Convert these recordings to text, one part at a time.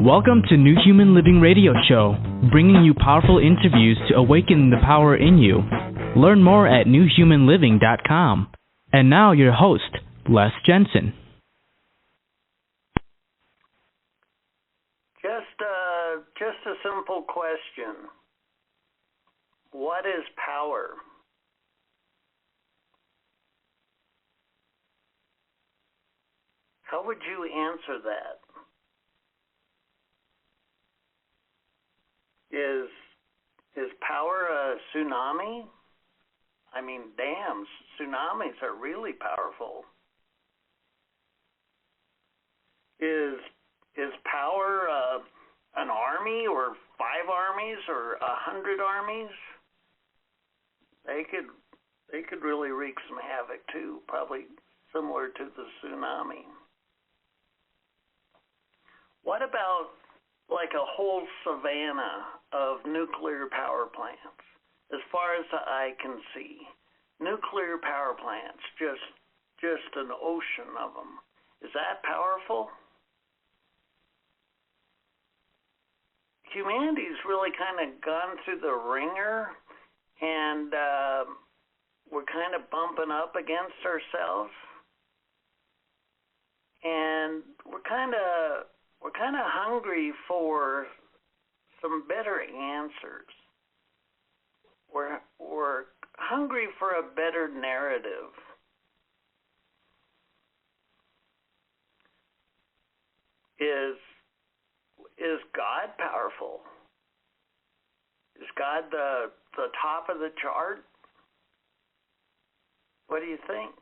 Welcome to New Human Living Radio Show, bringing you powerful interviews to awaken the power in you. Learn more at newhumanliving.com. And now your host, Les Jensen. Just a simple question. What is power? How would you answer that? Is power a tsunami? I mean, damn, tsunamis are really powerful. Is power an army or 5 armies or 100 armies? They could really wreak some havoc too, probably similar to the tsunami. What about like a whole savanna of nuclear power plants? As far as the eye can see, nuclear power plants, just an ocean of them. Is that powerful? Humanity's really kind of gone through the ringer, and we're kind of bumping up against ourselves, and we're kind of hungry for some better answers. We're hungry for a better narrative. Is God powerful? Is God the top of the chart? What do you think?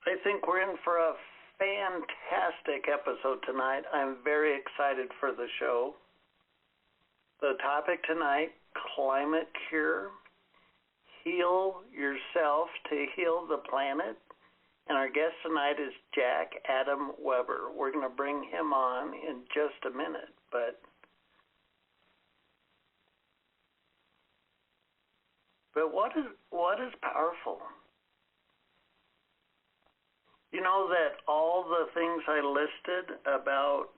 I think we're in for a fantastic episode tonight. I'm very excited for the show. The topic tonight, climate cure. Heal yourself to heal the planet. And our guest tonight is Jack Adam Weber. We're going to bring him on in just a minute. But what is powerful? You know that all the things I listed about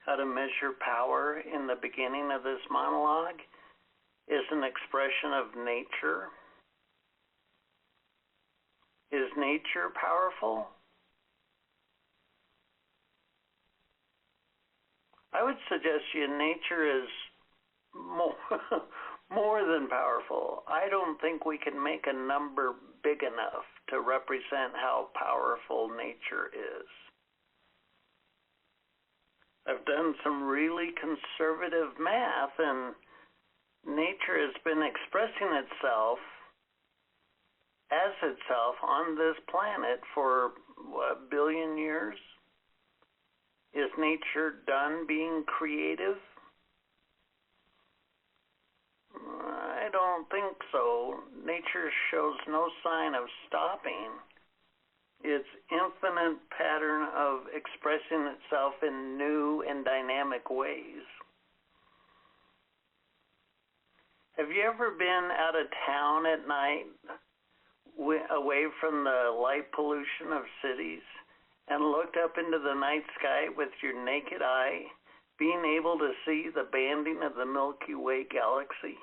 how to measure power in the beginning of this monologue is an expression of nature. Is nature powerful? I would suggest to you nature is more than powerful. I don't think we can make a number big enough to represent how powerful nature is. I've done some really conservative math, and nature has been expressing itself as itself on this planet for a billion years. Is nature done being creative? I don't think so. Nature shows no sign of stopping its infinite pattern of expressing itself in new and dynamic ways. Have you ever been out of town at night, away from the light pollution of cities, and looked up into the night sky with your naked eye, being able to see the banding of the Milky Way galaxy?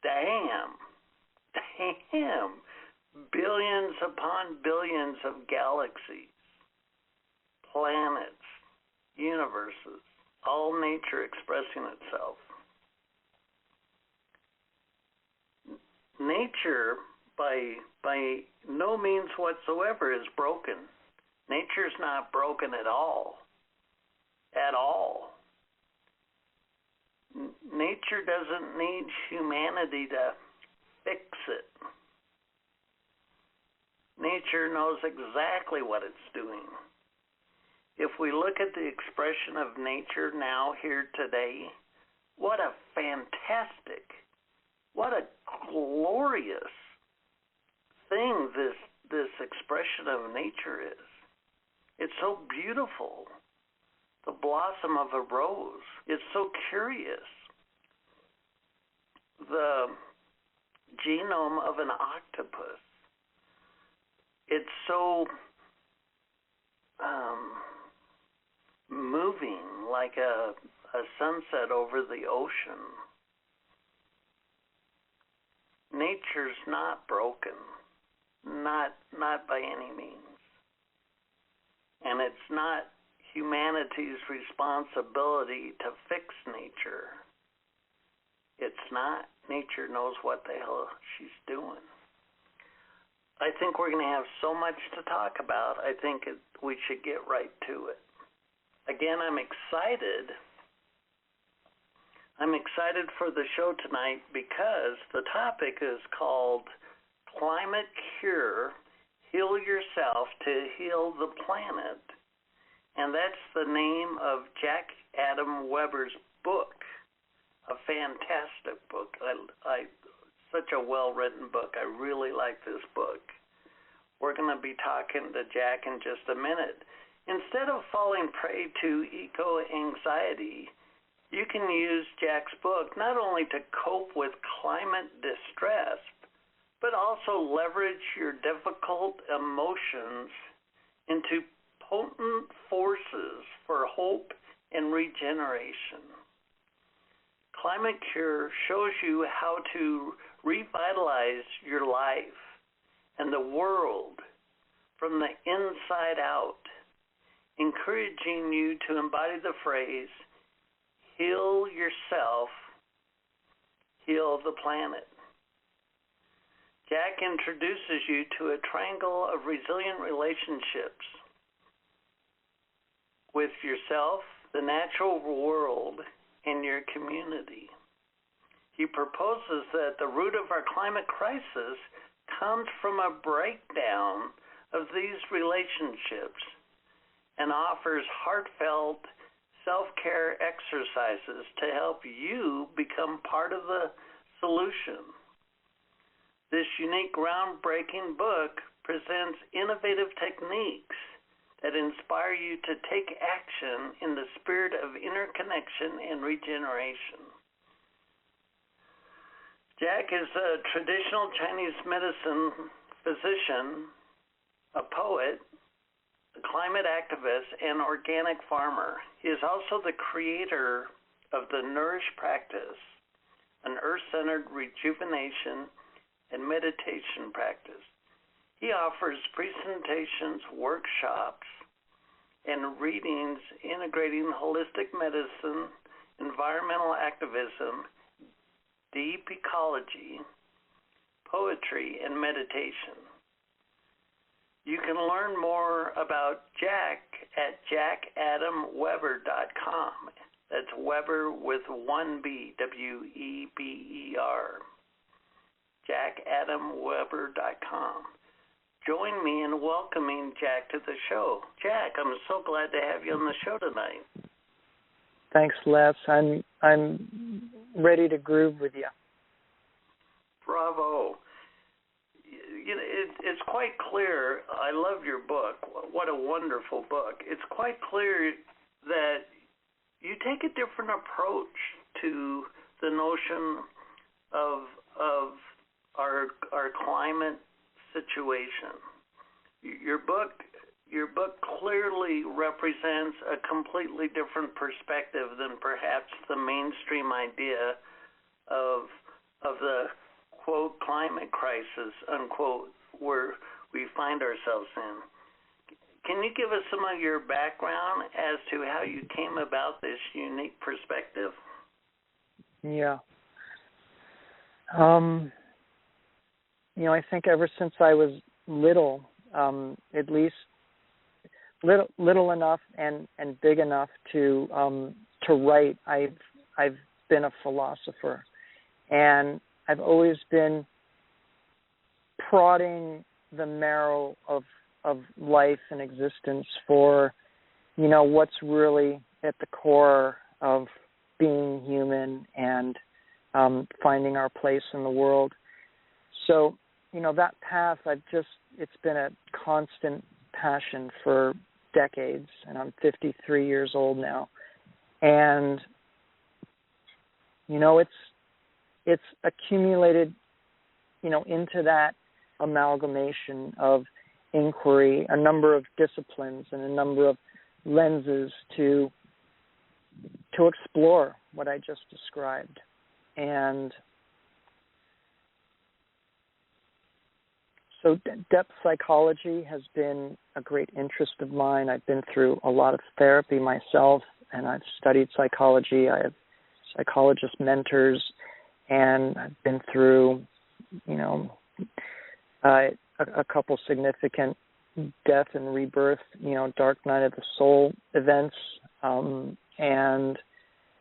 Damn. Billions upon billions of galaxies, planets, universes, all nature expressing itself. Nature, by no means whatsoever, is broken. Nature's not broken at all. At all. Nature doesn't need humanity to fix it. Nature knows exactly what it's doing. If we look at the expression of nature now, here, today, what a fantastic, what a glorious thing this expression of nature is. It's so beautiful. The blossom of a rose. It's so curious. genome of an octopus. It's so moving, like a sunset over the ocean. Nature's not broken, not by any means. And it's not humanity's responsibility to fix nature. It's not. Nature knows what the hell she's doing. I think we're going to have so much to talk about. I think we should get right to it. Again, I'm excited. I'm excited for the show tonight because the topic is called Climate Cure, Heal Yourself to Heal the Planet. And that's the name of Jack Adam Weber's book, a fantastic book. Such a well-written book. I really like this book. We're going to be talking to Jack in just a minute. Instead of falling prey to eco-anxiety, you can use Jack's book not only to cope with climate distress, but also leverage your difficult emotions into potent forces for hope and regeneration. Climate Cure shows you how to revitalize your life and the world from the inside out, encouraging you to embody the phrase, heal yourself, heal the planet. Jack introduces you to a triangle of resilient relationships with yourself, the natural world, and your community. He proposes that the root of our climate crisis comes from a breakdown of these relationships and offers heartfelt self-care exercises to help you become part of the solution. This unique, groundbreaking book presents innovative techniques that inspire you to take action in the spirit of interconnection and regeneration. Jack is a traditional Chinese medicine physician, a poet, a climate activist, and organic farmer. He is also the creator of the Nourish Practice, an earth-centered rejuvenation and meditation practice. He offers presentations, workshops, and readings integrating holistic medicine, environmental activism, deep ecology, poetry, and meditation. You can learn more about Jack at jackadamweber.com. That's Weber with one B, W-E-B-E-R. jackadamweber.com. Join me in welcoming Jack to the show. Jack, I'm so glad to have you on the show tonight. Thanks, Les. I'm ready to groove with you. Bravo. You know, it's quite clear. I love your book. What a wonderful book. It's quite clear that you take a different approach to the notion of our climate situation. Your book clearly represents a completely different perspective than perhaps the mainstream idea of the quote climate crisis unquote where we find ourselves in. Can you give us some of your background as to how you came about this unique perspective? Yeah. I think ever since I was little, at least little enough and big enough to write, I've been a philosopher, and I've always been prodding the marrow of life and existence for, what's really at the core of being human and finding our place in the world. So, that path, it's been a constant passion for decades, and I'm 53 years old now. And, it's accumulated into that amalgamation of inquiry, a number of disciplines and a number of lenses to explore what I just described. And so depth psychology has been a great interest of mine. I've been through a lot of therapy myself, and I've studied psychology. I have psychologist mentors, and I've been through, a couple significant death and rebirth, dark night of the soul events, and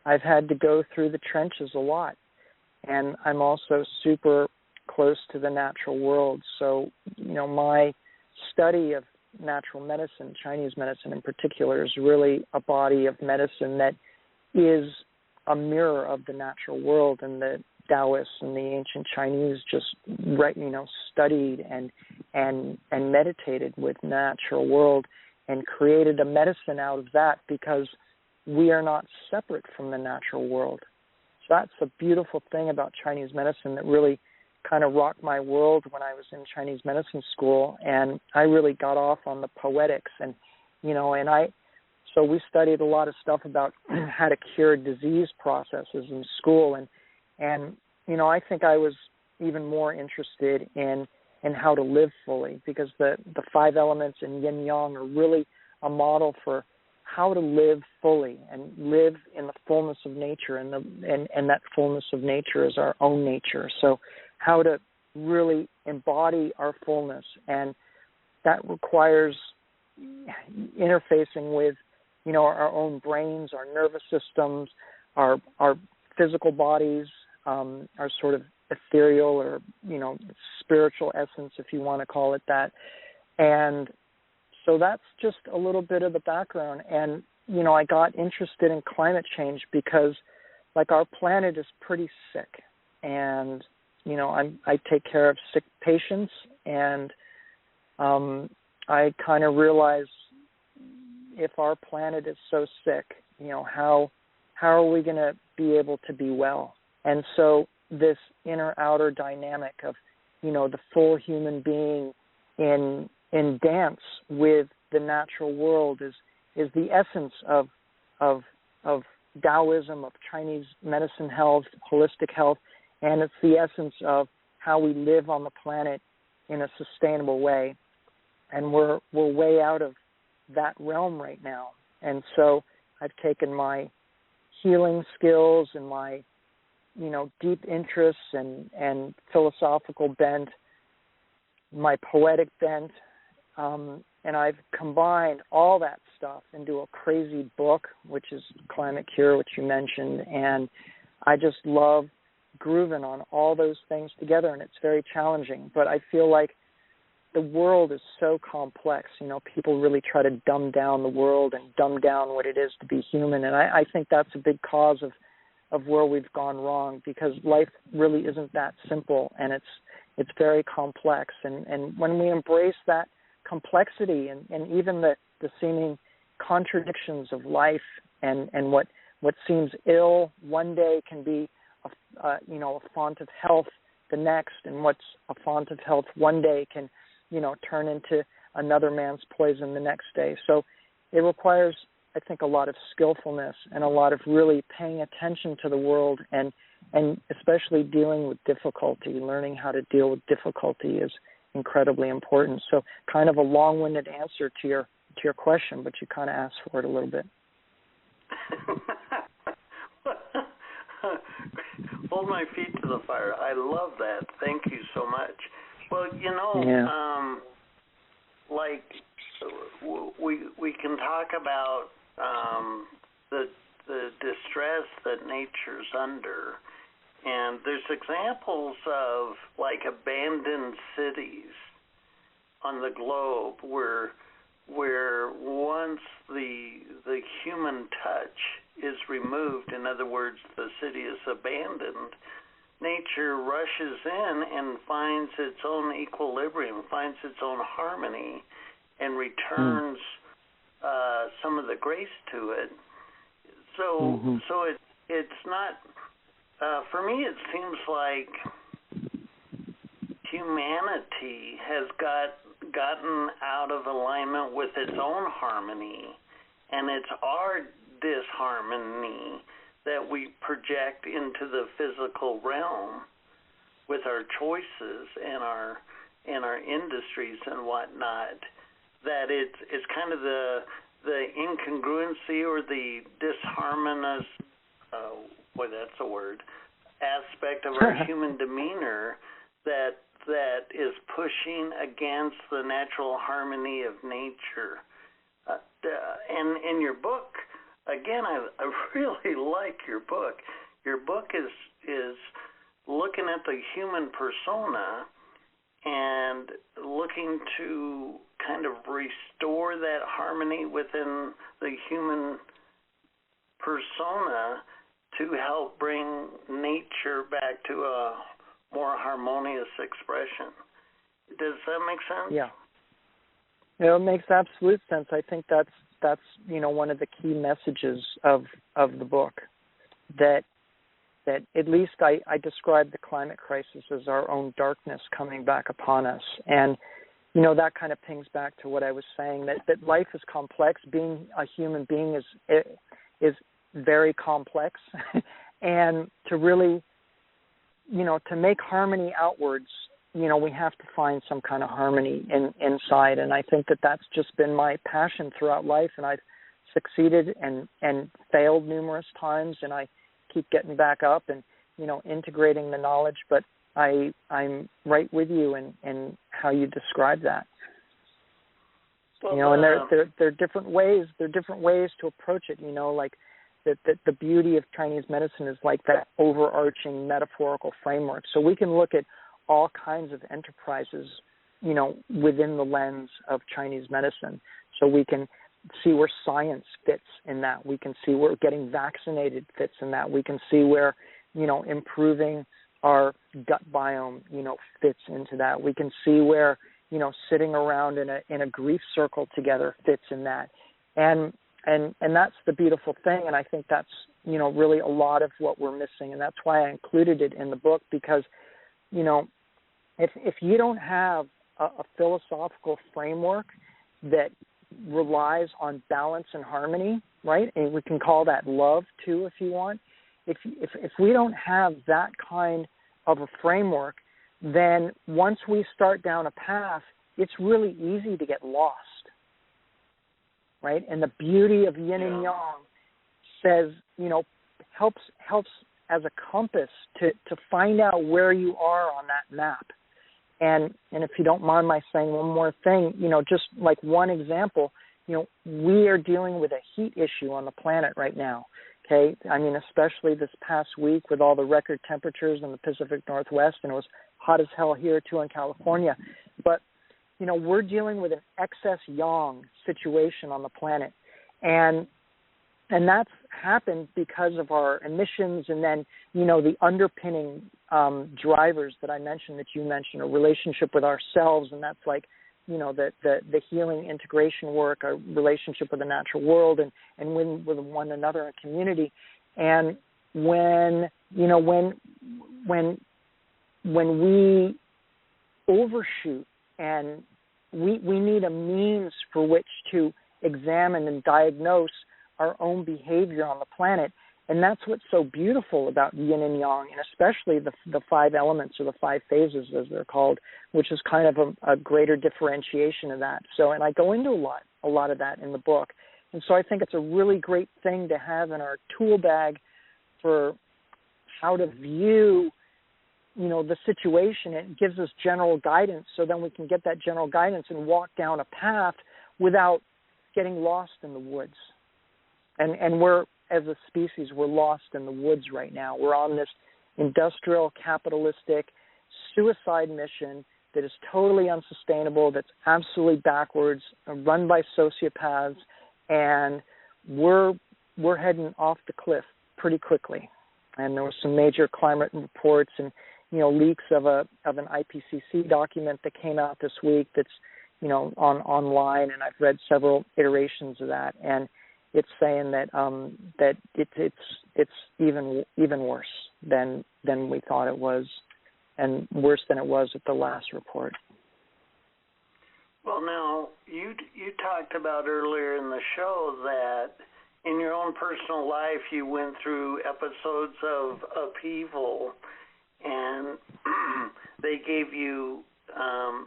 I've had to go through the trenches a lot. And I'm also super close to the natural world. So, my study of natural medicine, Chinese medicine in particular, is really a body of medicine that is a mirror of the natural world. And the Taoists and the ancient Chinese just studied and meditated with the natural world and created a medicine out of that, because we are not separate from the natural world. So that's a beautiful thing about Chinese medicine that really kind of rocked my world when I was in Chinese medicine school, and I really got off on the poetics, and so we studied a lot of stuff about how to cure disease processes in school, and I think I was even more interested in how to live fully, because the 5 elements in yin yang are really a model for how to live fully and live in the fullness of nature, and that fullness of nature is our own nature. So how to really embody our fullness, and that requires interfacing with, our own brains, our nervous systems, our physical bodies, our sort of ethereal or, spiritual essence, if you want to call it that. And so that's just a little bit of the background. And, I got interested in climate change because, our planet is pretty sick. And, I take care of sick patients, and I kind of realize, if our planet is so sick, how are we going to be able to be well? And so this inner-outer dynamic of, the full human being in dance with the natural world is the essence of Taoism, of Chinese medicine health, holistic health, and it's the essence of how we live on the planet in a sustainable way. And we're way out of that realm right now. And so I've taken my healing skills and my, deep interests and philosophical bent, my poetic bent, and I've combined all that stuff into a crazy book, which is Climate Cure, which you mentioned, and I just love grooving on all those things together, and it's very challenging. But I feel like the world is so complex. People really try to dumb down the world and dumb down what it is to be human, and I think that's a big cause of where we've gone wrong, because life really isn't that simple, and it's very complex. And when we embrace that complexity and even the seeming contradictions of life, and what seems ill one day can be a font of health the next, and what's a font of health one day can turn into another man's poison the next day. So it requires, I think, a lot of skillfulness and a lot of really paying attention to the world, and especially dealing with difficulty. Learning how to deal with difficulty is incredibly important. So kind of a long-winded answer to your question, but you kind of asked for it a little bit. Hold my feet to the fire. I love that. Thank you so much. Well, we can talk about the distress that nature's under, and there's examples of abandoned cities on the globe where once the human touch is removed, in other words, the city is abandoned, nature rushes in and finds its own equilibrium, finds its own harmony, and returns some of the grace to it. So it's not, for me it seems like humanity has gotten out of alignment with its own harmony, and it's our disharmony that we project into the physical realm with our choices and our industries and whatnot, that it's kind of the incongruency or the disharmonious, that's a word, aspect of our human demeanor that is pushing against the natural harmony of nature. And in your book, again, I really like your book. Your book is looking at the human persona and looking to kind of restore that harmony within the human persona to help bring nature back to a more harmonious expression. Does that make sense? Yeah. It makes absolute sense. I think that's one of the key messages of the book, that at least I describe the climate crisis as our own darkness coming back upon us. And, that kind of pings back to what I was saying, that life is complex. Being a human being is very complex. And to really, to make harmony outwards, we have to find some kind of harmony inside. And I think that's just been my passion throughout life. And I've succeeded and failed numerous times, and I keep getting back up and, integrating the knowledge. But I'm right with you in how you describe that. Well, and there are different ways. There are different ways to approach it. Like the beauty of Chinese medicine is like that overarching metaphorical framework. So we can look at all kinds of enterprises, within the lens of Chinese medicine. So we can see where science fits in that. We can see where getting vaccinated fits in that. We can see where, improving our gut biome, fits into that. We can see where, sitting around in a grief circle together fits in that. And that's the beautiful thing. And I think that's, really a lot of what we're missing. And that's why I included it in the book, because, if you don't have a philosophical framework that relies on balance and harmony, right? And we can call that love too, if you want. If we don't have that kind of a framework, then once we start down a path, it's really easy to get lost, right? And the beauty of yin and yang says, helps as a compass to find out where you are on that map. And if you don't mind my saying one more thing, just like one example, we are dealing with a heat issue on the planet right now, okay? I mean, especially this past week with all the record temperatures in the Pacific Northwest, and it was hot as hell here too in California. But, we're dealing with an excess yang situation on the planet. And that's happened because of our emissions, and then, the underpinning drivers that I mentioned, that you mentioned, a relationship with ourselves, and that's like, the healing integration work, our relationship with the natural world, and with one another in community. And when we overshoot, and we need a means for which to examine and diagnose our own behavior on the planet. And that's what's so beautiful about yin and yang, and especially the five elements, or the five phases as they're called, which is kind of a greater differentiation of that. So, and I go into a lot of that in the book. And so I think it's a really great thing to have in our tool bag for how to view, the situation. It gives us general guidance, so then we can get that general guidance and walk down a path without getting lost in the woods. And we're, as a species, we're lost in the woods right now. We're on this industrial, capitalistic, suicide mission that is totally unsustainable, that's absolutely backwards, run by sociopaths, and we're heading off the cliff pretty quickly. And there were some major climate reports and leaks of an IPCC document that came out this week that's online, and I've read several iterations of that, and it's saying that it's even worse than we thought it was. and worse than it was at the last report. Well, now, you talked about earlier in the show that in your own personal life you went through episodes of upheaval, and they gave you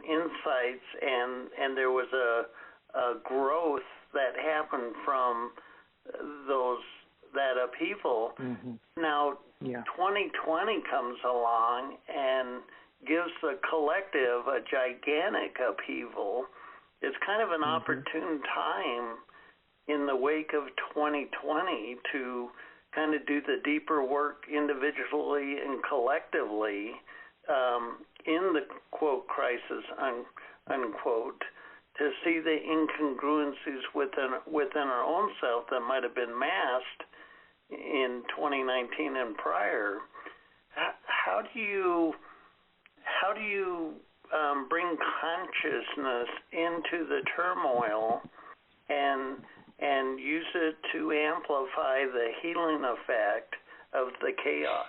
insights, and there was a growth that happened from that upheaval. Mm-hmm. Now, 2020 comes along and gives the collective a gigantic upheaval. It's kind of an opportune time in the wake of 2020 to kind of do the deeper work individually and collectively in the, quote, crisis, unquote, to see the incongruencies within our own self that might have been masked in 2019 and prior. How do you bring consciousness into the turmoil and use it to amplify the healing effect of the chaos?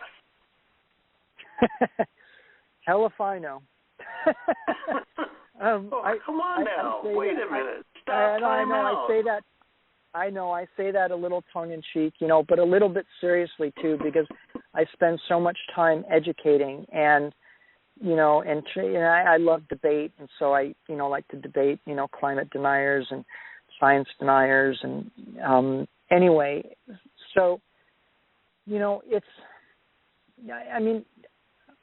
Hell if I know. Come on now. Wait a minute. Stop time out. I say that a little tongue-in-cheek, but a little bit seriously, too, because I spend so much time educating and I love debate, and so I, like to debate, climate deniers and science deniers, and anyway, so,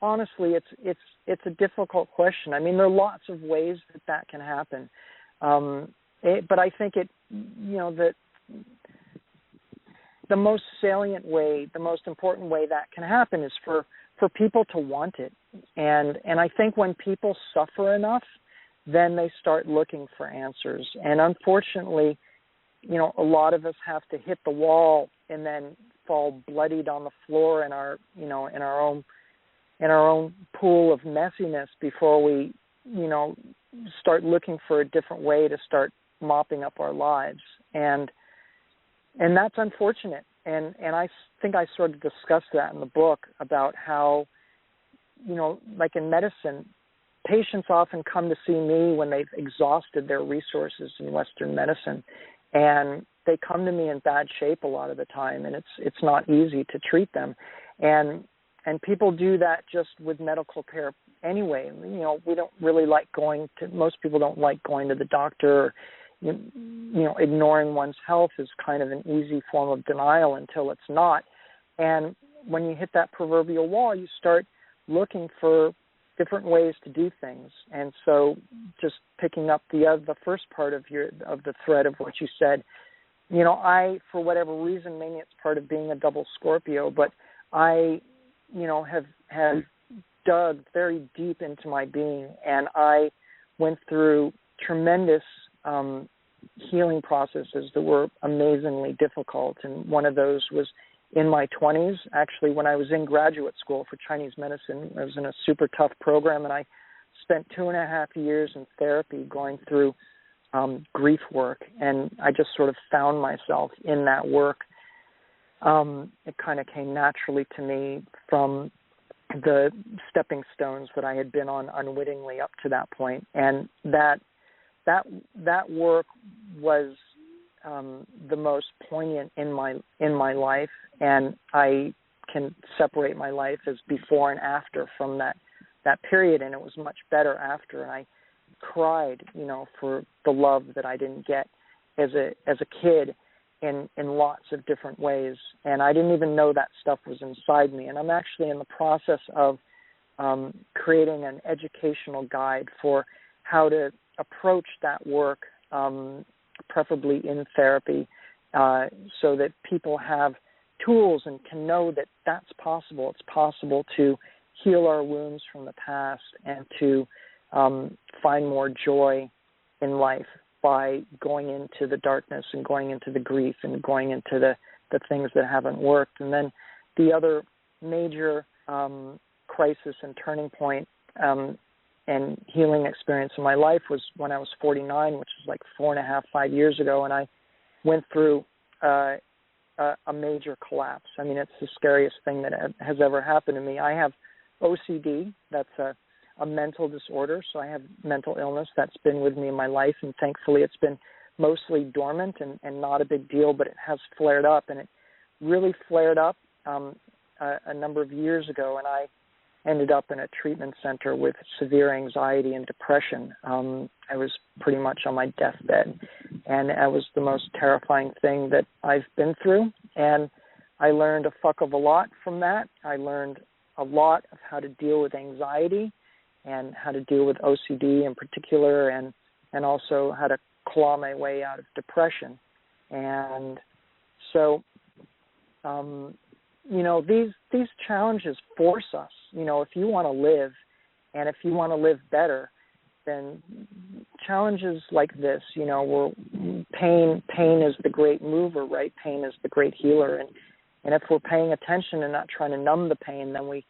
honestly, it's a difficult question. I mean, there are lots of ways that can happen, but I think that the most salient way, the most important way that can happen is for people to want it. And I think when people suffer enough, then they start looking for answers. And unfortunately, a lot of us have to hit the wall and then fall bloodied on the floor in our own pool of messiness before we, start looking for a different way to start mopping up our lives. And that's unfortunate. And I think I sort of discussed that in the book about how, like in medicine, patients often come to see me when they've exhausted their resources in Western medicine, and they come to me in bad shape a lot of the time, and it's not easy to treat them. And people do that just with medical care anyway. We don't really like most people don't like going to the doctor. Ignoring one's health is kind of an easy form of denial until it's not. And when you hit that proverbial wall, you start looking for different ways to do things. And so just picking up the first part of the thread of what you said, I, for whatever reason, maybe it's part of being a double Scorpio, but I, have dug very deep into my being, and I went through tremendous healing processes that were amazingly difficult. And one of those was in my 20s, actually, when I was in graduate school for Chinese medicine. I was in a super tough program, and I spent 2.5 years in therapy going through grief work, and I just sort of found myself in that work. It kind of came naturally to me from the stepping stones that I had been on unwittingly up to that point. And that work was the most poignant in my life, and I can separate my life as before and after from that period, and it was much better after. And I cried, for the love that I didn't get as a kid in lots of different ways, and I didn't even know that stuff was inside me. And I'm actually in the process of creating an educational guide for how to approach that work, preferably in therapy, so that people have tools and can know that that's possible. It's possible to heal our wounds from the past and to find more joy in life by going into the darkness and going into the grief and going into the things that haven't worked. And then the other major crisis and turning point and healing experience in my life was when I was 49, which was like 5 years ago, and I went through a major collapse. I mean, it's the scariest thing that has ever happened to me. I have OCD. That's a mental disorder, so I have mental illness that's been with me in my life, and thankfully it's been mostly dormant and not a big deal, but it has flared up, and it really flared up a number of years ago, and I ended up in a treatment center with severe anxiety and depression. I was pretty much on my deathbed, and that was the most terrifying thing that I've been through, and I learned a fuck of a lot from that. I learned a lot of how to deal with anxiety and how to deal with OCD in particular, and also how to claw my way out of depression. And so, these challenges force us. If you want to live, and if you want to live better, then challenges like this, where pain is the great mover, right? Pain is the great healer, and if we're paying attention and not trying to numb the pain, then we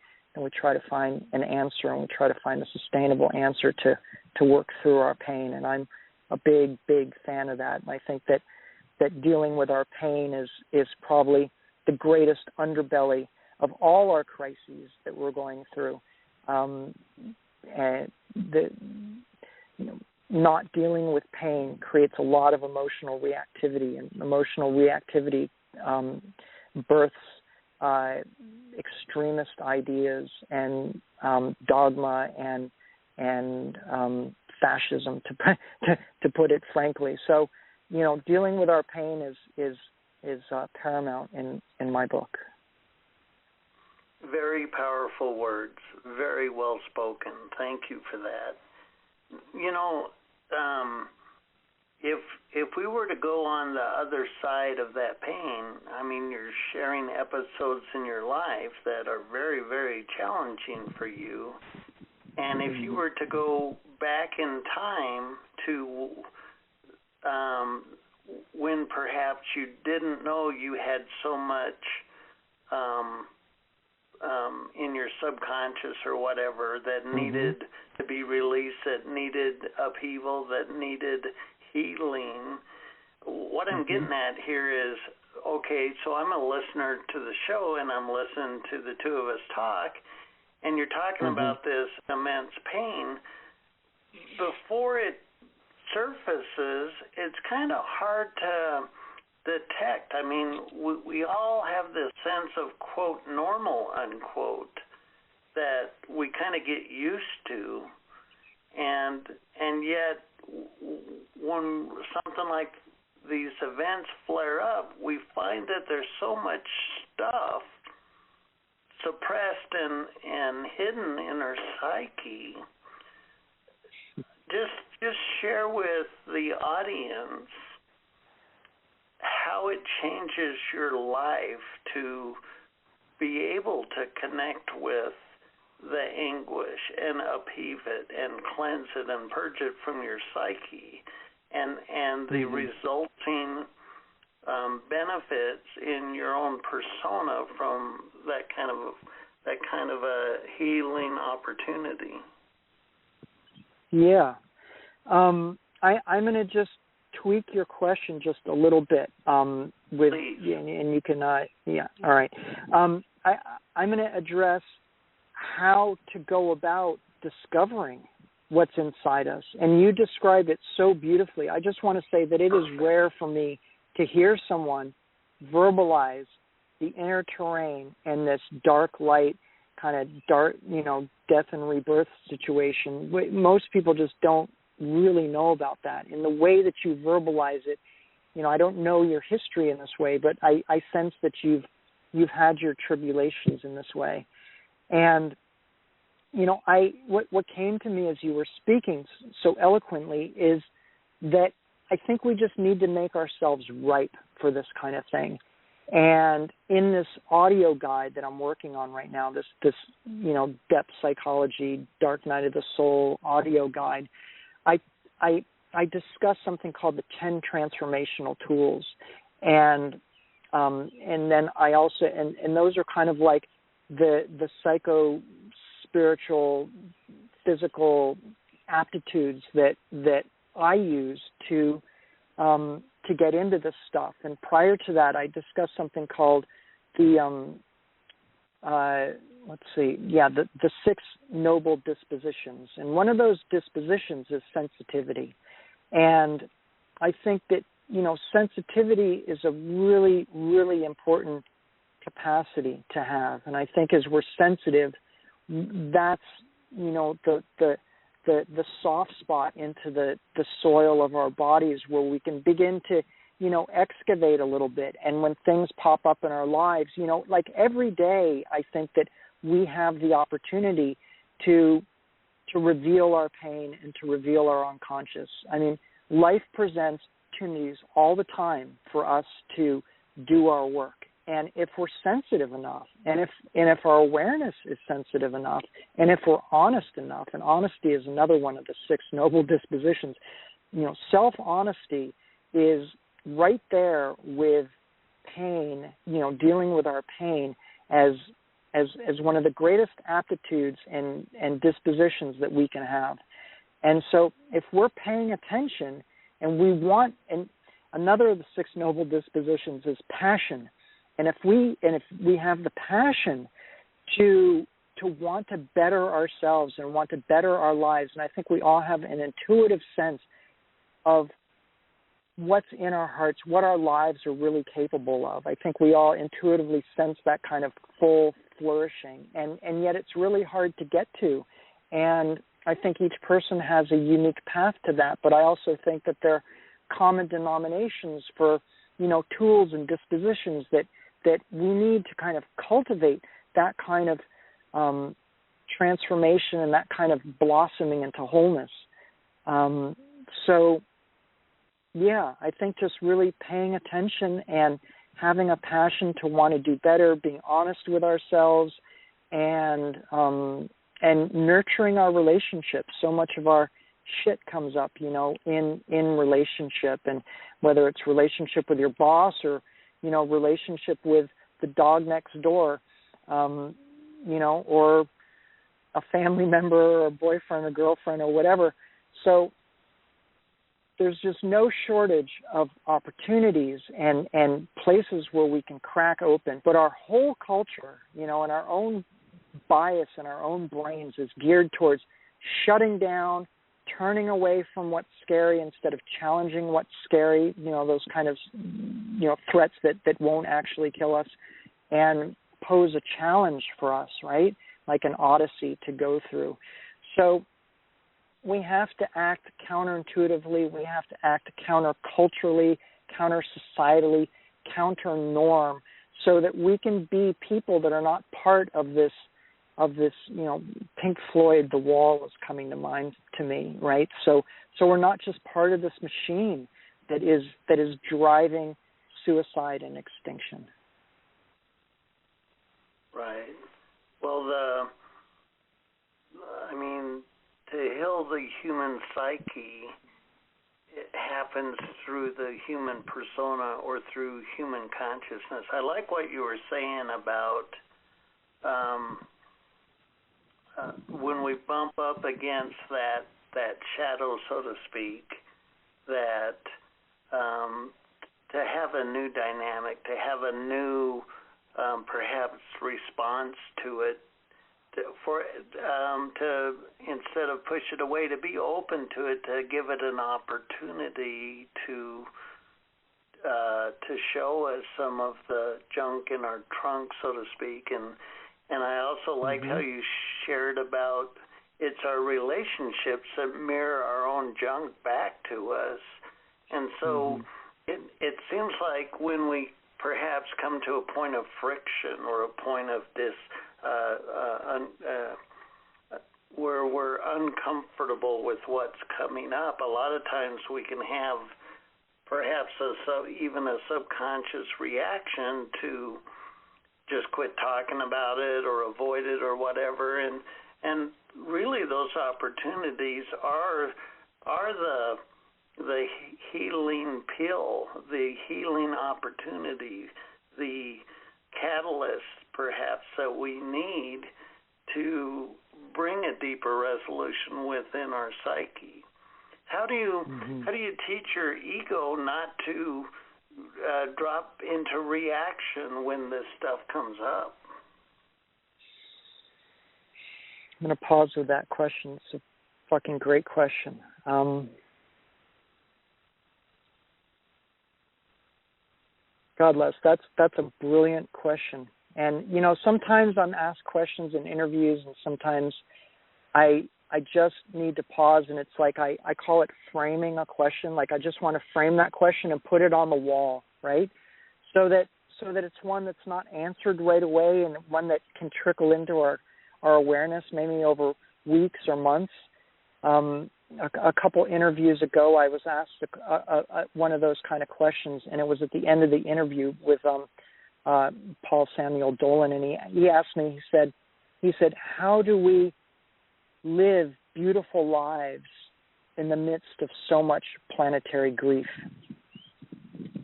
try to find an answer, and we try to find a sustainable answer to work through our pain. And I'm a big, big fan of that. And I think that dealing with our pain is probably the greatest underbelly of all our crises that we're going through. Not dealing with pain creates a lot of emotional reactivity, and emotional reactivity births extremist ideas and dogma and fascism, to put it frankly. So, dealing with our pain is paramount in my book. Very powerful words, very well spoken. Thank you for that. If we were to go on the other side of that pain, you're sharing episodes in your life that are very, very challenging for you. And if you were to go back in time to when perhaps you didn't know you had so much in your subconscious or whatever that needed to be released, that needed upheaval, that needed healing. What I'm getting at here is, okay, so I'm a listener to the show, and I'm listening to the two of us talk, and you're talking about this immense pain. Before it surfaces, it's kind of hard to detect. We all have this sense of, quote, normal, unquote, that we kind of get used to, and yet when something like these events flare up, we find that there's so much stuff suppressed and hidden in our psyche. Just share with the audience how it changes your life to be able to connect with the anguish and upheave it and cleanse it and purge it from your psyche, and the resulting benefits in your own persona from that kind of a healing opportunity. Yeah. I'm going to just tweak your question just a little bit. Please. And you can, yeah, all right. I'm going to address how to go about discovering what's inside us. And you described it so beautifully. I just want to say that it is rare for me to hear someone verbalize the inner terrain and this dark light, kind of dark, death and rebirth situation. Most people just don't really know about that. In the way that you verbalize it, I don't know your history in this way, but I sense that you've had your tribulations in this way. And, what came to me as you were speaking so eloquently is that I think we just need to make ourselves ripe for this kind of thing. And in this audio guide that I'm working on right now, this depth psychology, dark night of the soul audio guide, I discuss something called the 10 transformational tools, and then I also and those are kind of like the psycho-spiritual, physical aptitudes that I use to get into this stuff. And prior to that, I discussed something called the the 6 noble dispositions. And one of those dispositions is sensitivity. And I think that, sensitivity is a really, really important capacity to have. And I think as we're sensitive, that's, the soft spot into the soil of our bodies where we can begin to, excavate a little bit. And when things pop up in our lives, like every day, I think that we have the opportunity to reveal our pain and to reveal our unconscious. I mean, life presents opportunities all the time for us to do our work. And if we're sensitive enough, and if our awareness is sensitive enough, and if we're honest enough, and honesty is another one of the 6 noble dispositions, self-honesty is right there with pain, dealing with our pain as one of the greatest aptitudes and dispositions that we can have. And so if we're paying attention and we want, and another of the 6 noble dispositions is passion. And if we have the passion to want to better ourselves and want to better our lives, and I think we all have an intuitive sense of what's in our hearts, what our lives are really capable of. I think we all intuitively sense that kind of full flourishing, and yet it's really hard to get to. And I think each person has a unique path to that, but I also think that there are common denominations for, tools and dispositions that we need to kind of cultivate that kind of transformation and that kind of blossoming into wholeness. I think just really paying attention and having a passion to want to do better, being honest with ourselves, and nurturing our relationships. So much of our shit comes up, in relationship, and whether it's relationship with your boss or, relationship with the dog next door, or a family member or a boyfriend or girlfriend or whatever. So there's just no shortage of opportunities and places where we can crack open. But our whole culture, and our own bias in our own brains is geared towards shutting down, turning away from what's scary instead of challenging what's scary, those kind of, threats that won't actually kill us and pose a challenge for us, right? Like an odyssey to go through. So we have to act counterintuitively. We have to act counterculturally, counter-societally, counter-norm, so that we can be people that are not part of this, Pink Floyd, The Wall is coming to mind to me, right? So we're not just part of this machine that is driving suicide and extinction. Right. Well, to heal the human psyche, it happens through the human persona or through human consciousness. I like what you were saying about when we bump up against that shadow, so to speak, that to have a new dynamic, to have a new perhaps response to it, to instead of push it away, to be open to it, to give it an opportunity to show us some of the junk in our trunk, so to speak. And I also liked how you shared about it's our relationships that mirror our own junk back to us. And so it seems like when we perhaps come to a point of friction or a point of where we're uncomfortable with what's coming up, a lot of times we can have perhaps even a subconscious reaction to just quit talking about it or avoid it or whatever. And really those opportunities are the healing pill, the healing opportunity, the catalyst perhaps that we need to bring a deeper resolution within our psyche. How do you teach your ego not to drop into reaction when this stuff comes up? going to pause with that question. It's a fucking great question. God, Les, that's a brilliant question. And, you know, sometimes I'm asked questions in interviews, and sometimes I just need to pause, and it's like I call it framing a question. Like I just want to frame that question and put it on the wall, right? So that it's one that's not answered right away, and one that can trickle into our awareness maybe over weeks or months. A couple interviews ago, I was asked one of those kind of questions, and it was at the end of the interview with Paul Samuel Dolan, and he asked me. He said, how do we live beautiful lives in the midst of so much planetary grief?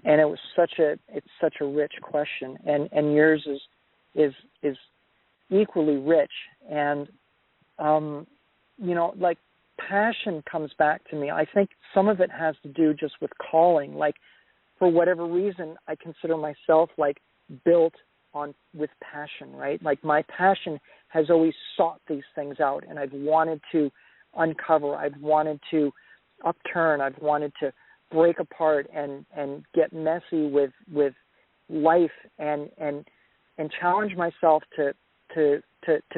And it was it's such a rich question, and yours is equally rich. And you know, like, passion comes back to me. I think some of it has to do just with calling. Like, for whatever reason, I consider myself like built with passion, right? Like, my passion has always sought these things out, and I've wanted to uncover, I've wanted to upturn, I've wanted to break apart and get messy with life and challenge myself to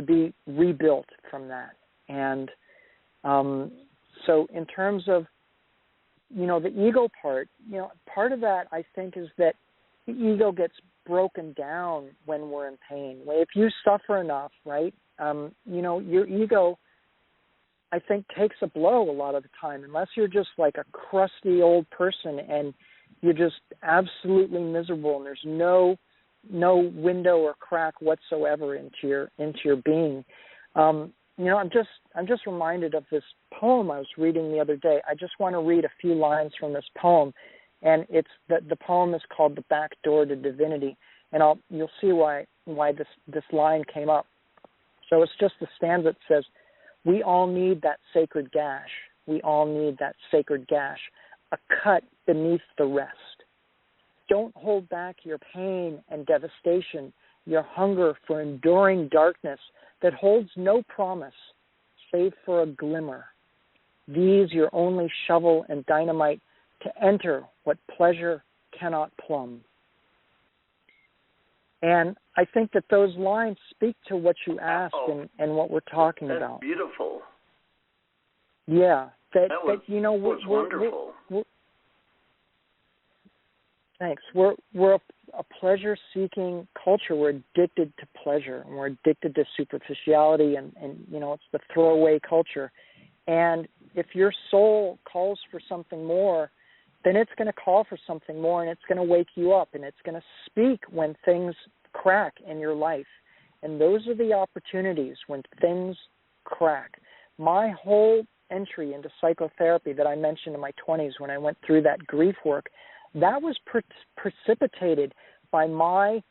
be rebuilt from that. And so in terms of, you know, the ego part, you know, part of that, I think, is that the ego gets broken down when we're in pain. If you suffer enough, right, you know, your ego, I think, takes a blow a lot of the time, unless you're just like a crusty old person and you're just absolutely miserable and there's no window or crack whatsoever into your being. You know, I'm just reminded of this poem I was reading the other day. I just want to read a few lines from this poem, and it's the poem is called "The Back Door to Divinity," and you'll see why this line came up. So it's just the stanza that says, "We all need that sacred gash. We all need that sacred gash, a cut beneath the rest. Don't hold back your pain and devastation, your hunger for enduring darkness that holds no promise save for a glimmer. These your only shovel and dynamite to enter what pleasure cannot plumb." And I think that those lines speak to what you asked and what we're talking about. That's beautiful. Yeah. That you know, was wonderful. Thanks. We're a pleasure-seeking culture. We're addicted to pleasure, and we're addicted to superficiality, and you know, it's the throwaway culture. And if your soul calls for something more, then it's going to call for something more, and it's going to wake you up, and it's going to speak when things crack in your life. And those are the opportunities when things crack. My whole entry into psychotherapy that I mentioned in my 20s, when I went through that grief work, that was precipitated by my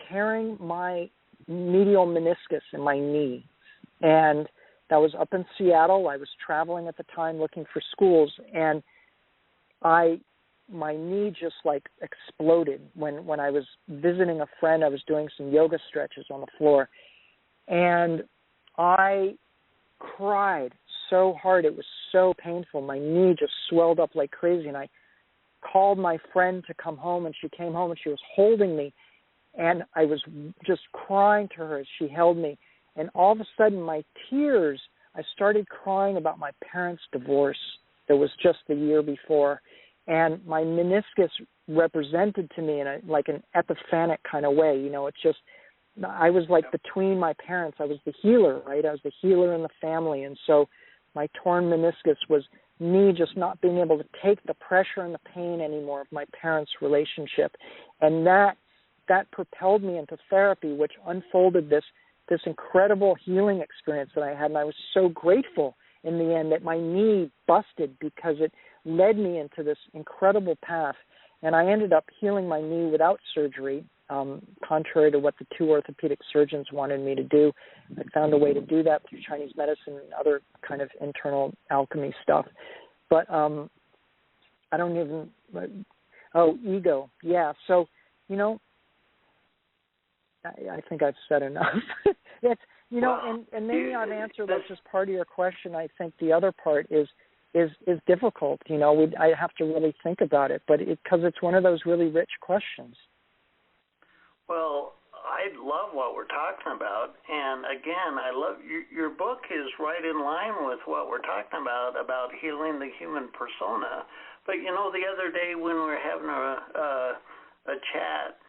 tearing my medial meniscus in my knee. And that was up in Seattle. I was traveling at the time looking for schools, and my knee just like exploded when I was visiting a friend. I was doing some yoga stretches on the floor, and I cried so hard. It was so painful. My knee just swelled up like crazy, and I called my friend to come home, and she came home, and she was holding me, and I was just crying to her as she held me. And all of a sudden, my tears, I started crying about my parents' divorce that was just the year before. And my meniscus represented to me in like an epiphanic kind of way. You know, it's just, I was like between my parents. I was the healer, right? I was the healer in the family. And so my torn meniscus was me just not being able to take the pressure and the pain anymore of my parents' relationship. And that propelled me into therapy, which unfolded this incredible healing experience that I had. And I was so grateful in the end that my knee busted, because it led me into this incredible path. And I ended up healing my knee without surgery, contrary to what the two orthopedic surgeons wanted me to do. I found a way to do that through Chinese medicine and other kind of internal alchemy stuff. But I don't even, ego. Yeah. So, you know, I think I've said enough. You know, and maybe I've answered like just part of your question. I think the other part is difficult. You know, I have to really think about it, but because it's one of those really rich questions. Well, I love what we're talking about, and again, I love your book is right in line with what we're talking about healing the human persona. But you know, the other day when we were having a chat,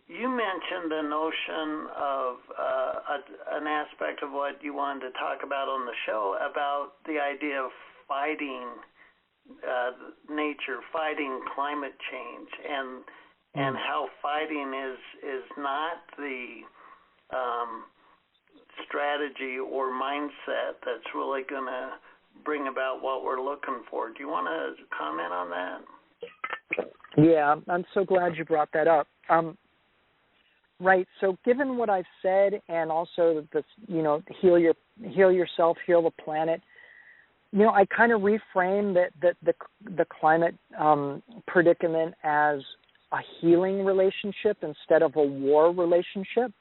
you mentioned the notion of an aspect of what you wanted to talk about on the show about the idea of fighting nature, fighting climate change, and how fighting is not the strategy or mindset that's really going to bring about what we're looking for. Do you want to comment on that? Yeah, I'm so glad you brought that up. Right. So, given what I've said, and also this, you know, heal yourself, heal the planet. You know, I kind of reframe the climate predicament as a healing relationship instead of a war relationship.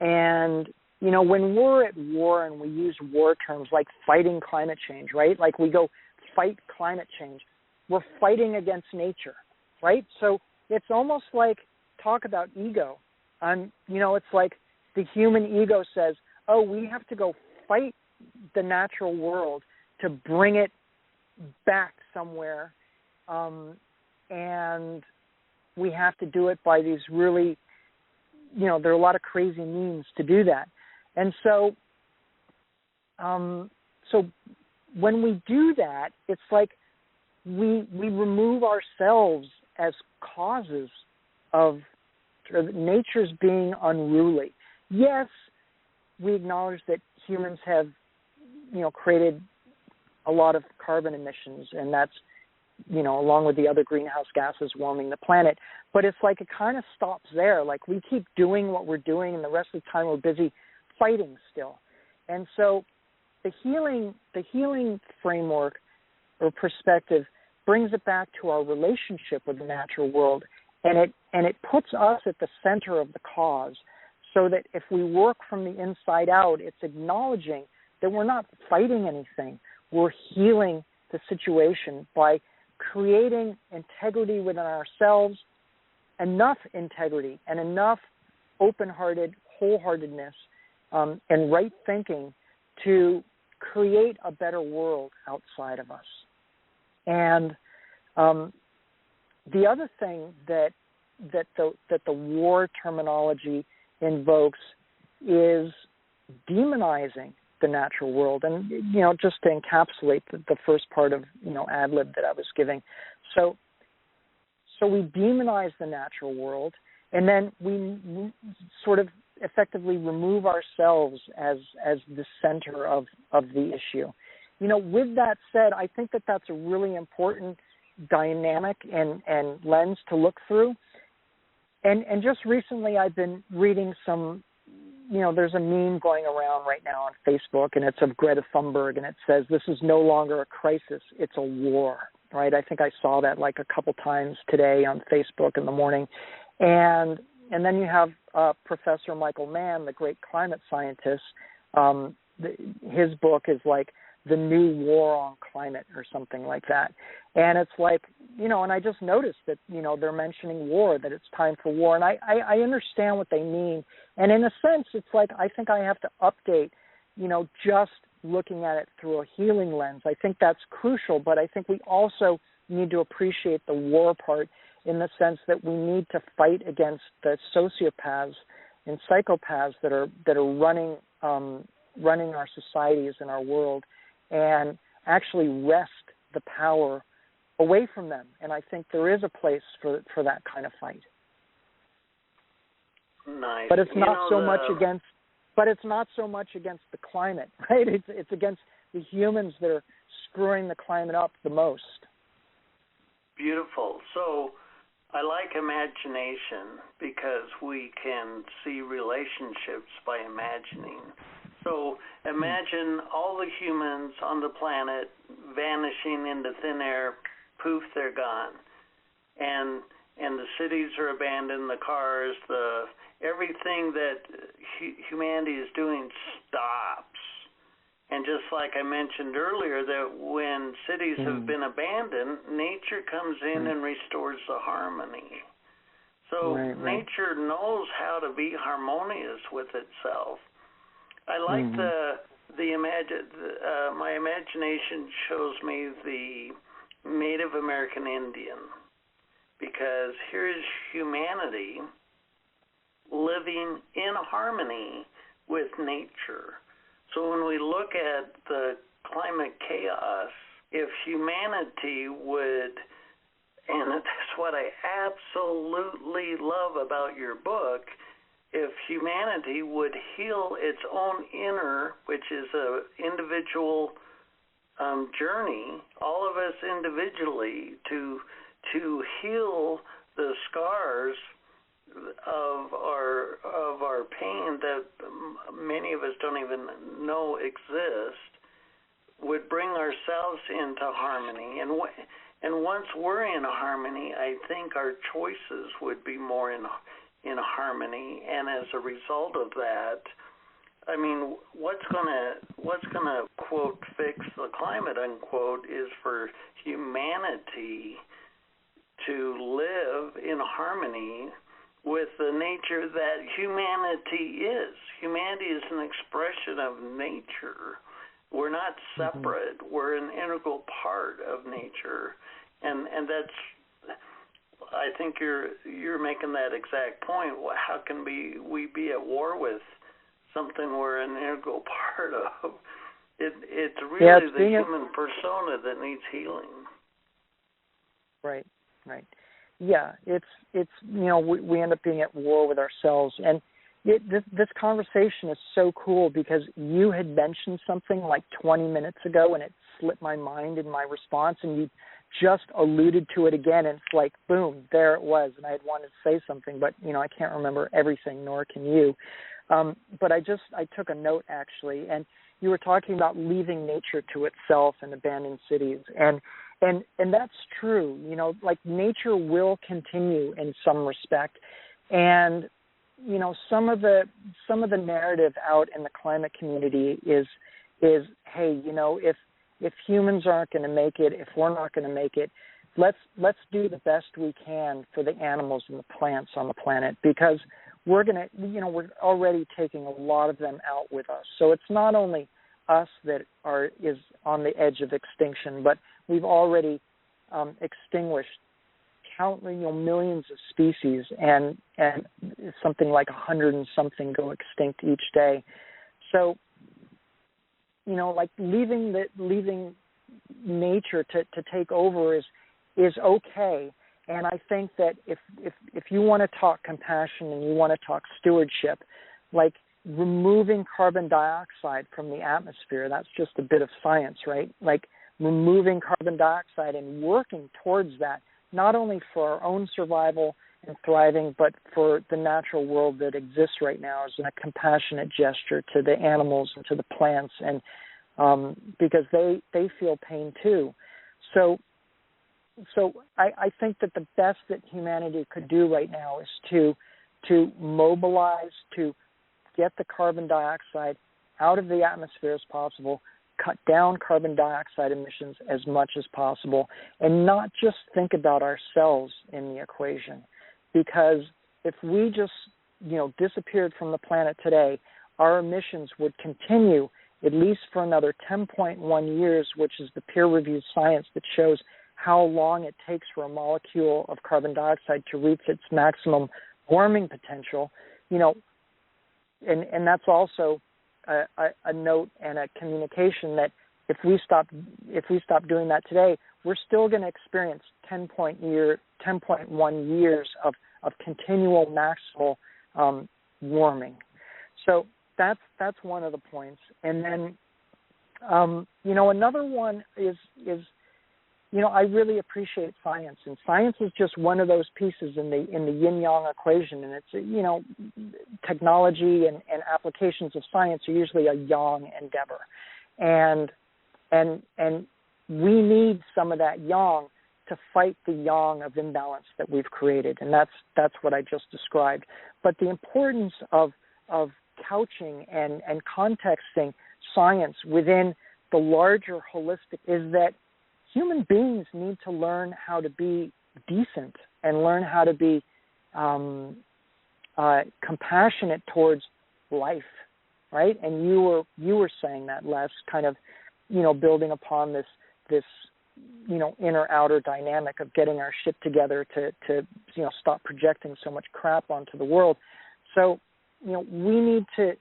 And, you know, when we're at war and we use war terms like fighting climate change, right? Like we go fight climate change, we're fighting against nature, right? So it's almost like talk about ego. You know, it's like the human ego says, oh, we have to go fight the natural world to bring it back somewhere. And we have to do it by these really, you know, there are a lot of crazy means to do that. And so, so when we do that, it's like we remove ourselves as causes of nature's being unruly. Yes, we acknowledge that humans have, you know, created a lot of carbon emissions, and that's, you know, along with the other greenhouse gases warming the planet. But it's like it kind of stops there. Like we keep doing what we're doing, and the rest of the time we're busy fighting still. And so the healing framework or perspective brings it back to our relationship with the natural world, and it puts us at the center of the cause, so that if we work from the inside out, it's acknowledging that we're not fighting anything. We're healing the situation by creating integrity within ourselves, enough integrity and enough open-hearted, wholeheartedness, and right thinking to create a better world outside of us. And the other thing that the war terminology invokes is demonizing the natural world. And, you know, just to encapsulate the first part of, you know, ad lib that I was giving. So we demonize the natural world, and then we sort of effectively remove ourselves as the center of the issue. You know, with that said, I think that that's a really important dynamic and lens to look through. And just recently I've been reading some, you know, there's a meme going around right now on Facebook, and it's of Greta Thunberg, and it says, this is no longer a crisis, it's a war, right? I think I saw that like a couple times today on Facebook in the morning. And then you have Professor Michael Mann, the great climate scientist. His book is like The New War on Climate or something like that. And it's like, you know, and I just noticed that, you know, they're mentioning war, that it's time for war. And I understand what they mean. And in a sense, it's like I think I have to update, you know, just looking at it through a healing lens. I think that's crucial, but I think we also need to appreciate the war part in the sense that we need to fight against the sociopaths and psychopaths that are running our societies and our world, and actually wrest the power away from them. And I think there is a place for that kind of fight. Nice. But it's not so much against. But it's not so much against the climate, right? It's against the humans that are screwing the climate up the most. Beautiful. So I like imagination because we can see relationships by imagining. So imagine all the humans on the planet vanishing into thin air, poof, they're gone. And the cities are abandoned, the cars, the everything that humanity is doing stops. And just like I mentioned earlier, that when cities have been abandoned, nature comes in and restores the harmony. So nature knows how to be harmonious with itself. I like my imagination shows me the Native American Indian, because here is humanity living in harmony with nature. So when we look at the climate chaos, if humanity would, and that's what I absolutely love about your book, if humanity would heal its own inner, which is an individual journey, all of us individually, to heal the scars of our pain that many of us don't even know exist, would bring ourselves into harmony. And once we're in harmony, I think our choices would be more in harmony. And as a result of that, I mean, what's gonna quote fix the climate, unquote, is for humanity to live in harmony with the nature that humanity is. Humanity is an expression of nature. We're not separate. We're an integral part of nature, and that's. I think you're making that exact point. How can we be at war with something we're an integral part of? It's really the human persona that needs healing. Right. Yeah, it's we end up being at war with ourselves, and this conversation is so cool because you had mentioned something like 20 minutes ago, and it slipped my mind in my response, and you just alluded to it again, and it's like, boom, there it was, and I had wanted to say something, but I can't remember everything, nor can you. But I took a note actually, and you were talking about leaving nature to itself and abandoned cities, and that's true. Like nature will continue in some respect, and some of the narrative out in the climate community is hey, if humans aren't going to make it, if we're not going to make it, let's do the best we can for the animals and the plants on the planet, because we're already taking a lot of them out with us. So it's not only us that is on the edge of extinction, but we've already extinguished millions of species, and something like 100 and something go extinct each day. So, like leaving nature to take over is okay. And I think that if you want to talk compassion and you want to talk stewardship, like removing carbon dioxide from the atmosphere, that's just a bit of science, right? Like removing carbon dioxide and working towards that, not only for our own survival and thriving, but for the natural world that exists right now as a compassionate gesture to the animals and to the plants, and because they feel pain too. So I think that the best that humanity could do right now is to mobilize, to get the carbon dioxide out of the atmosphere as possible, cut down carbon dioxide emissions as much as possible, and not just think about ourselves in the equation. Because if we just, disappeared from the planet today, our emissions would continue at least for another 10.1 years, which is the peer-reviewed science that shows how long it takes for a molecule of carbon dioxide to reach its maximum warming potential, and that's also a note and a communication that if we stop doing that today, we're still going to experience 10.1 years of continual maximal warming. So that's one of the points. And then another one is I really appreciate science, and science is just one of those pieces in the yin-yang equation, and it's technology and applications of science are usually a yang endeavor, and we need some of that yang to fight the yang of imbalance that we've created, and that's what I just described. But the importance of couching and contexting science within the larger holistic is that human beings need to learn how to be decent and learn how to be compassionate towards life, right? And you were saying that, Les, kind of, building upon this inner outer dynamic of getting our shit together to stop projecting so much crap onto the world. So we need to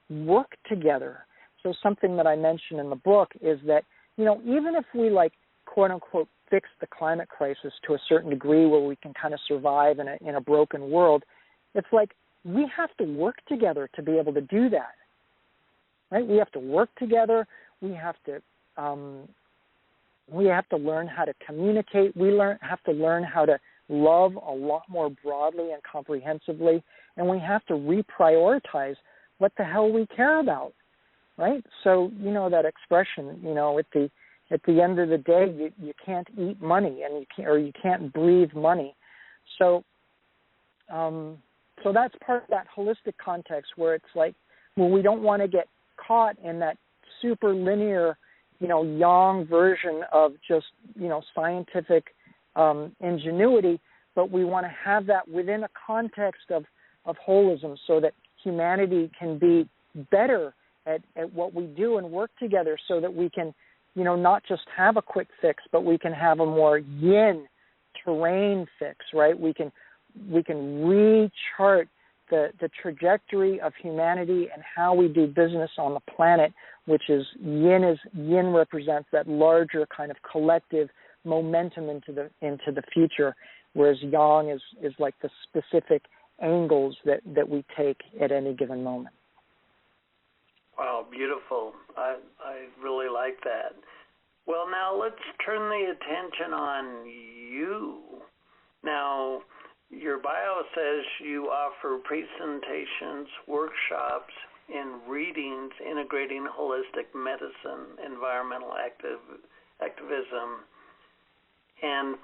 work together. So something that I mentioned in the book is that even if we quote unquote fix the climate crisis to a certain degree where we can kind of survive in a broken world, it's like we have to work together to be able to do that, right? We have to work together. We have to learn how to communicate. We have to learn how to love a lot more broadly and comprehensively, and we have to reprioritize what the hell we care about, right? So that expression, at the end of the day, you can't eat money, and you can't breathe money. So that's part of that holistic context where it's like, well, we don't want to get caught in that super linear, yang version of just, scientific ingenuity, but we want to have that within a context of holism so that humanity can be better at what we do and work together so that we can, not just have a quick fix, but we can have a more yin terrain fix, right? We can rechart the trajectory of humanity and how we do business on the planet, which is yin represents that larger kind of collective momentum into the future, whereas yang is like the specific angles that we take at any given moment. Wow, beautiful. I really like that. Well, now let's turn the attention on you. Now, your bio says you offer presentations, workshops, and readings integrating holistic medicine, environmental activism, and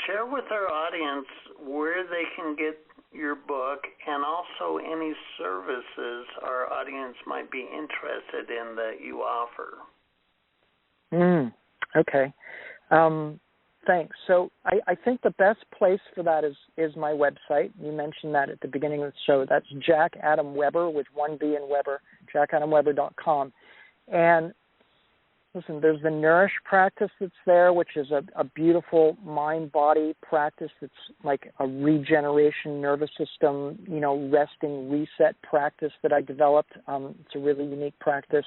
share with our audience where they can get your book and also any services our audience might be interested in that you offer. Okay. Thanks. So I think the best place for that is my website. You mentioned that at the beginning of the show. That's Jack Adam Weber with one B in Weber, jackadamweber.com. And listen, there's the Nourish practice that's there, which is a beautiful mind-body practice that's like a regeneration nervous system, resting, reset practice that I developed. It's a really unique practice.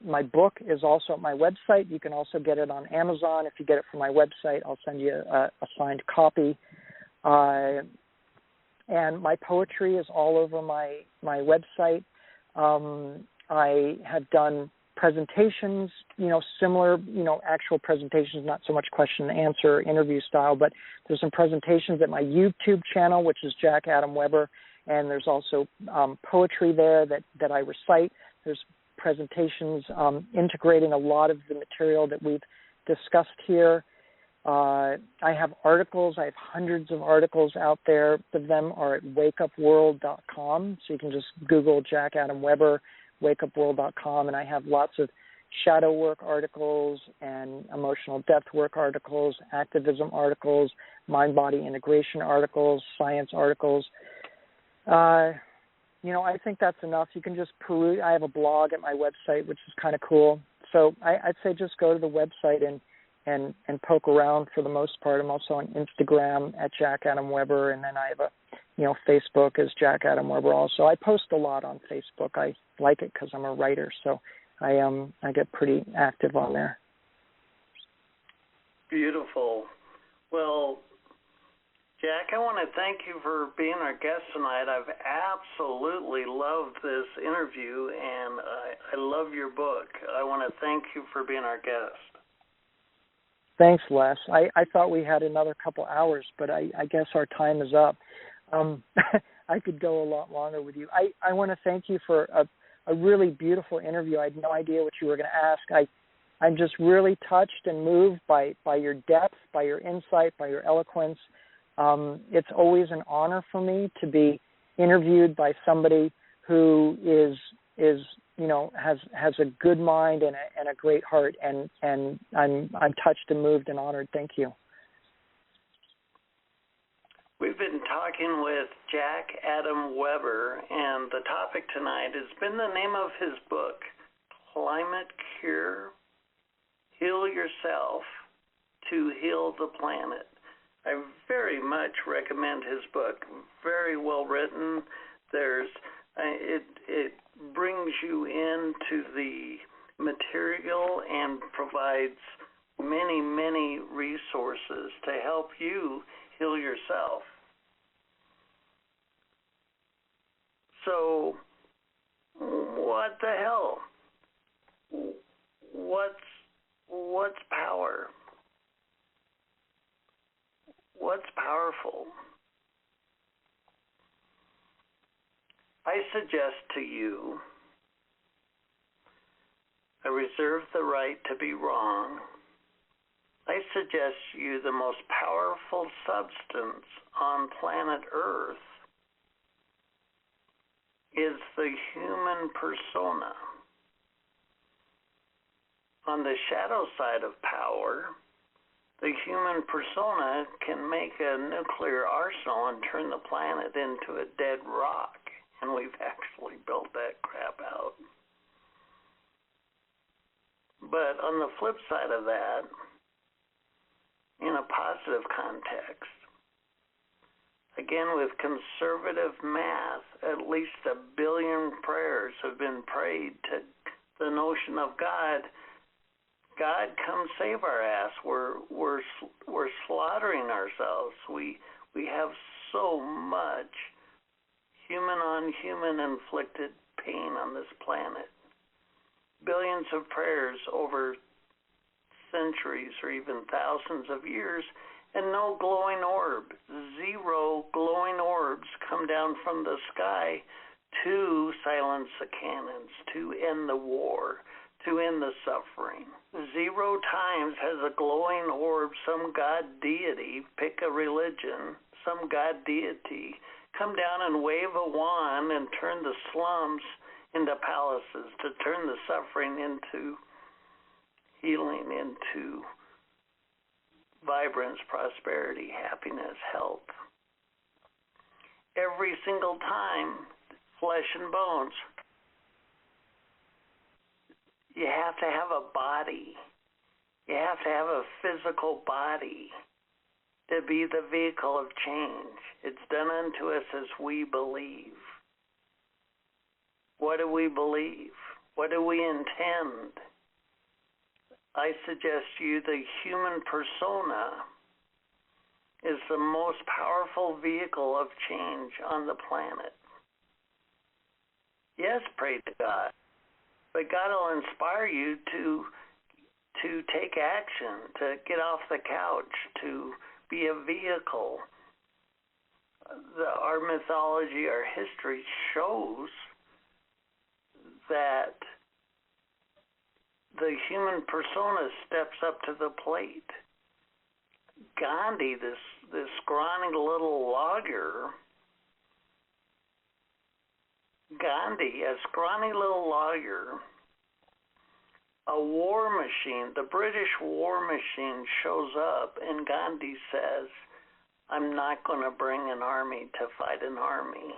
My book is also at my website. You can also get it on Amazon. If you get it from my website, I'll send you a signed copy. And my poetry is all over my website. I have done presentations, similar, actual presentations, not so much question and answer, interview style, but there's some presentations at my YouTube channel, which is Jack Adam Weber, and there's also poetry there that I recite. There's presentations integrating a lot of the material that we've discussed here. I have articles. I have hundreds of articles out there. Most of them are at wakeupworld.com, so you can just Google Jack Adam Weber, wakeupworld.com, and I have lots of shadow work articles and emotional depth work articles, activism articles, mind-body integration articles, science articles. I think that's enough. You can just peruse. I have a blog at my website, which is kind of cool. So I'd say just go to the website and poke around for the most part. I'm also on Instagram at Jack Adam Weber, and then I have Facebook as Jack Adam Weber also. I post a lot on Facebook. I like it because I'm a writer, so I get pretty active on there. Beautiful. Well, Jack, I want to thank you for being our guest tonight. I've absolutely loved this interview, and I love your book. I want to thank you for being our guest. Thanks, Les. I thought we had another couple hours, but I guess our time is up. I could go a lot longer with you. I want to thank you for a really beautiful interview. I had no idea what you were going to ask. I'm just really touched and moved by your depth, by your insight, by your eloquence. It's always an honor for me to be interviewed by somebody who is has a good mind and a great heart, and I'm touched and moved and honored. Thank you. We've been talking with Jack Adam Weber, and the topic tonight has been the name of his book, Climate Cure, Heal Yourself to Heal the Planet. I very much recommend his book. Very well written. It brings you into the material and provides many, many resources to help you heal yourself. So, what the hell? What's power? What's powerful? I suggest to you, I reserve the right to be wrong. I suggest to you the most powerful substance on planet Earth is the human persona. On the shadow side of power, the human persona can make a nuclear arsenal and turn the planet into a dead rock. And we've actually built that crap out. But on the flip side of that, in a positive context, again with conservative math, at least 1 billion prayers have been prayed to the notion of God. God, come save our ass. We're slaughtering ourselves. We have so much human on human inflicted pain on this planet. Billions of prayers over centuries or even thousands of years, and no glowing orb. 0 glowing orbs come down from the sky to silence the cannons, to end the war, to end the suffering. 0 times has a glowing orb, some god deity, pick a religion, some god deity, come down and wave a wand and turn the slums into palaces, to turn the suffering into healing, into vibrance, prosperity, happiness, health. Every single time, flesh and bones. You have to have a body. You have to have a physical body to be the vehicle of change. It's done unto us as we believe. What do we believe? What do we intend? I suggest to you the human persona is the most powerful vehicle of change on the planet. Yes, pray to God, but God will inspire you to take action, to get off the couch, to be a vehicle. Our mythology, our history shows that the human persona steps up to the plate. Gandhi, this scrawny little lawyer, a scrawny little lawyer, a war machine, the British war machine shows up, and Gandhi says, I'm not going to bring an army to fight an army.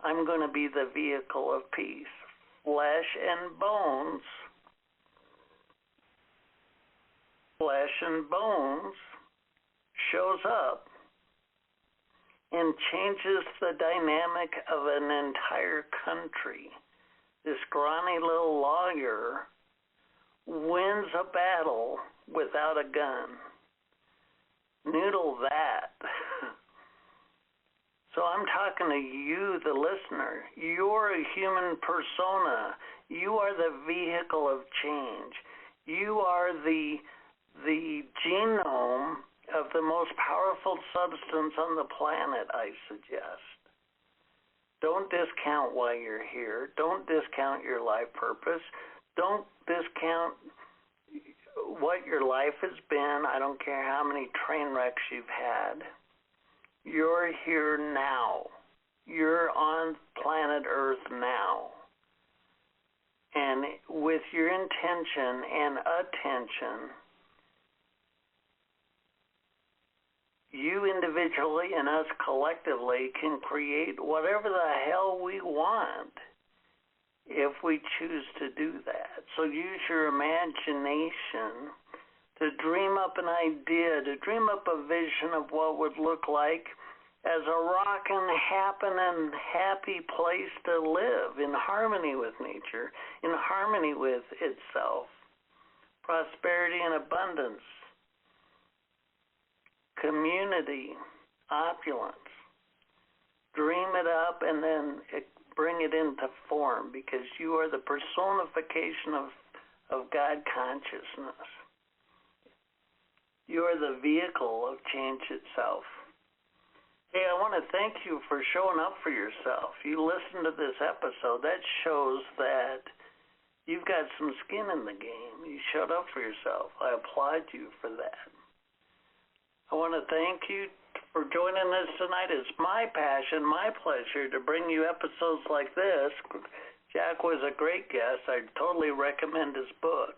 I'm going to be the vehicle of peace. Flesh and bones shows up and changes the dynamic of an entire country. This scrawny little lawyer wins a battle without a gun. Noodle that. So I'm talking to you, the listener. You're a human persona. You are the vehicle of change. You are the genome of the most powerful substance on the planet, I suggest. Don't discount why you're here. Don't discount your life purpose. Don't discount what your life has been. I don't care how many train wrecks you've had. You're here now. You're on planet Earth now. And with your intention and attention, you individually and us collectively can create whatever the hell we want if we choose to do that. So use your imagination to dream up an idea, to dream up a vision of what would look like as a rockin', happening, happy place to live in harmony with nature, in harmony with itself. Prosperity and abundance, community, opulence. Dream it up and then bring it into form, because you are the personification of God consciousness. You are the vehicle of change itself. Hey, I want to thank you for showing up for yourself. You listened to this episode. That shows that you've got some skin in the game. You showed up for yourself. I applaud you for that. I want to thank you for joining us tonight. It's my passion, my pleasure to bring you episodes like this. Jack was a great guest. I totally recommend his book.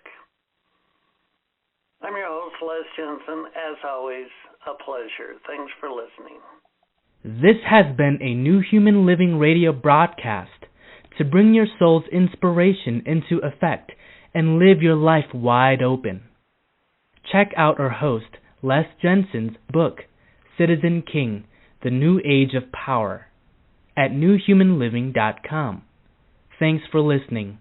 I'm your host, Les Jensen. As always, a pleasure. Thanks for listening. This has been a New Human Living radio broadcast to bring your soul's inspiration into effect and live your life wide open. Check out our host, Les Jensen's book, Citizen King, The New Age of Power, at newhumanliving.com. Thanks for listening.